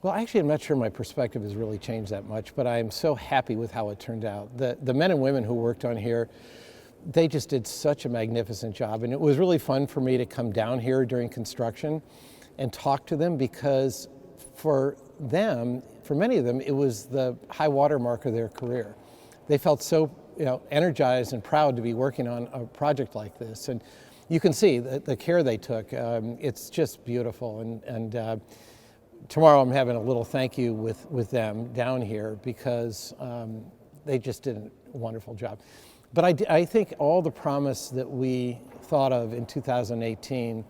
Well, actually, I'm not sure my perspective has really changed that much, but I'm so happy with how it turned out. The men and women who worked on here, they just did such a magnificent job. And it was really fun for me to come down here during construction and talk to them, because for them, for many of them, it was the high water mark of their career. They felt so energized and proud to be working on a project like this. And you can see the care they took. It's just beautiful. And tomorrow I'm having a little thank you with them down here, because they just did a wonderful job. But I think all the promise that we thought of in 2018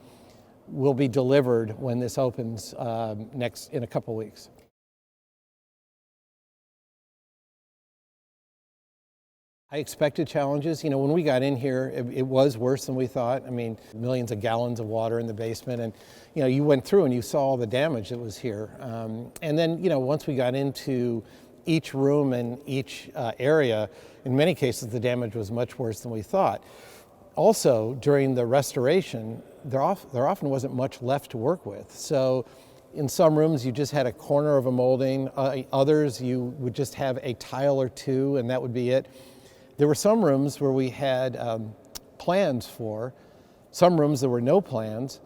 will be delivered when this opens in a couple weeks. I expected challenges. When we got in here, it was worse than we thought. I mean, millions of gallons of water in the basement, and you went through and you saw all the damage that was here. And then, once we got into each room and each area, in many cases the damage was much worse than we thought. Also, during the restoration, there often wasn't much left to work with. So in some rooms you just had a corner of a molding, others you would just have a tile or two and that would be it. There were some rooms where we had plans for, some rooms there were no plans,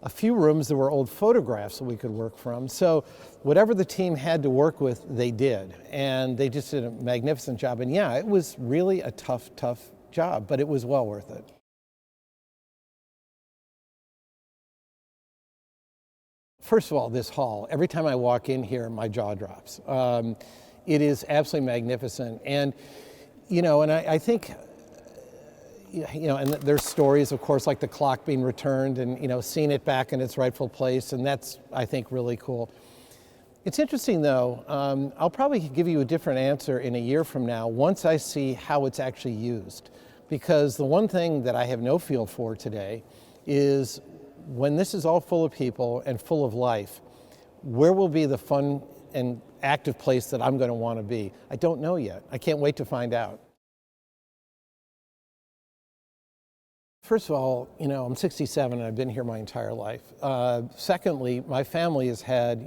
a few rooms there were old photographs that we could work from. So whatever the team had to work with, they did. And they just did a magnificent job. And yeah, it was really a tough job, but it was well worth it. First of all, this hall, every time I walk in here, my jaw drops. It is absolutely magnificent. And and I think, and there's stories, of course, like the clock being returned and, seeing it back in its rightful place. And that's, I think, really cool. It's interesting, though. I'll probably give you a different answer in a year from now once I see how it's actually used. Because the one thing that I have no feel for today is when this is all full of people and full of life, where will be the fun and active place that I'm going to want to be? I don't know yet. I can't wait to find out. First of all, I'm 67 and I've been here my entire life. Secondly, my family has had,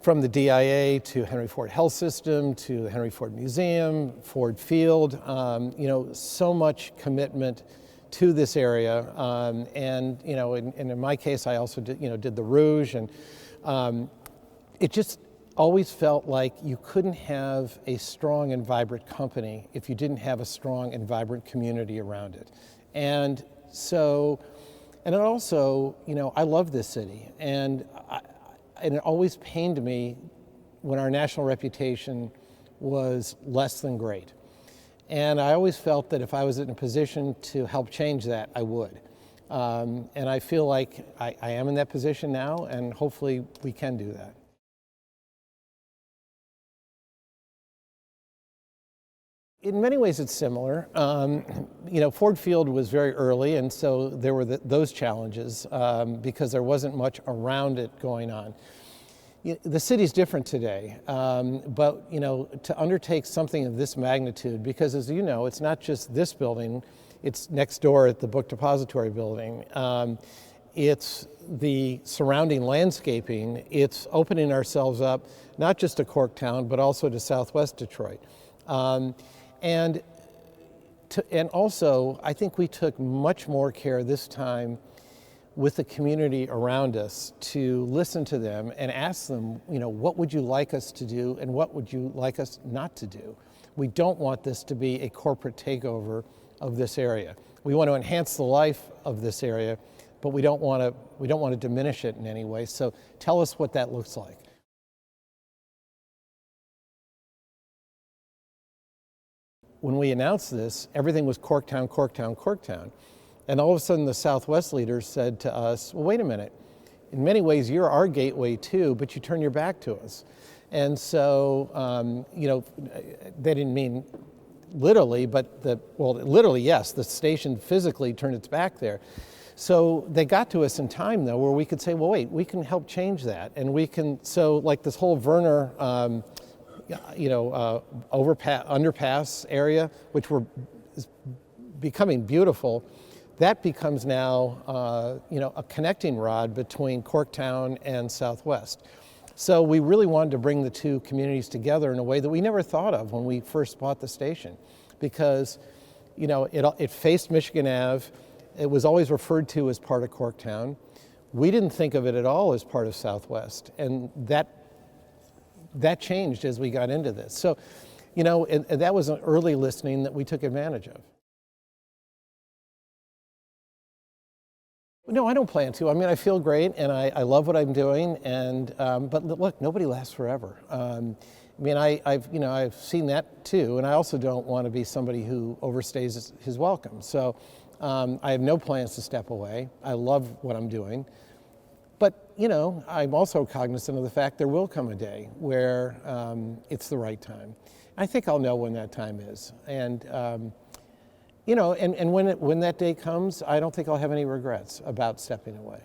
from the DIA to Henry Ford Health System to the Henry Ford Museum, Ford Field, so much commitment to this area. And in my case, I also did the Rouge, and it just always felt like you couldn't have a strong and vibrant company if you didn't have a strong and vibrant community around it. And so, and it also, I love this city, and it always pained me when our national reputation was less than great. And I always felt that if I was in a position to help change that, I would. And I feel like I am in that position now, and hopefully we can do that. In many ways, it's similar. Ford Field was very early, and so there were those challenges because there wasn't much around it going on. The city's different today, but to undertake something of this magnitude, because as you know, it's not just this building, it's next door at the Book Depository building. It's the surrounding landscaping. It's opening ourselves up, not just to Corktown, but also to Southwest Detroit. And also, I think we took much more care this time with the community around us to listen to them and ask them, what would you like us to do and what would you like us not to do? We don't want this to be a corporate takeover of this area. We want to enhance the life of this area, but we don't want to diminish it in any way. So tell us what that looks like. When we announced this, everything was Corktown, Corktown, Corktown. And all of a sudden the Southwest leaders said to us, well, wait a minute. In many ways, you're our gateway too, but you turn your back to us. And so, they didn't mean literally, but literally, yes, the station physically turned its back there. So they got to us in time, though, where we could say, well, wait, we can help change that. And we can, so like this whole Werner, underpass area, which is becoming beautiful, that becomes now, a connecting rod between Corktown and Southwest. So we really wanted to bring the two communities together in a way that we never thought of when we first bought the station, because it faced Michigan Ave. It was always referred to as part of Corktown. We didn't think of it at all as part of Southwest, and that changed as we got into this. So, and that was an early listening that we took advantage of. No, I don't plan to. I mean, I feel great, and I love what I'm doing. And but look, nobody lasts forever. I mean, I've seen that too, and I also don't want to be somebody who overstays his welcome. So I have no plans to step away. I love what I'm doing, but I'm also cognizant of the fact there will come a day where it's the right time. I think I'll know when that time is, and and when that day comes, I don't think I'll have any regrets about stepping away.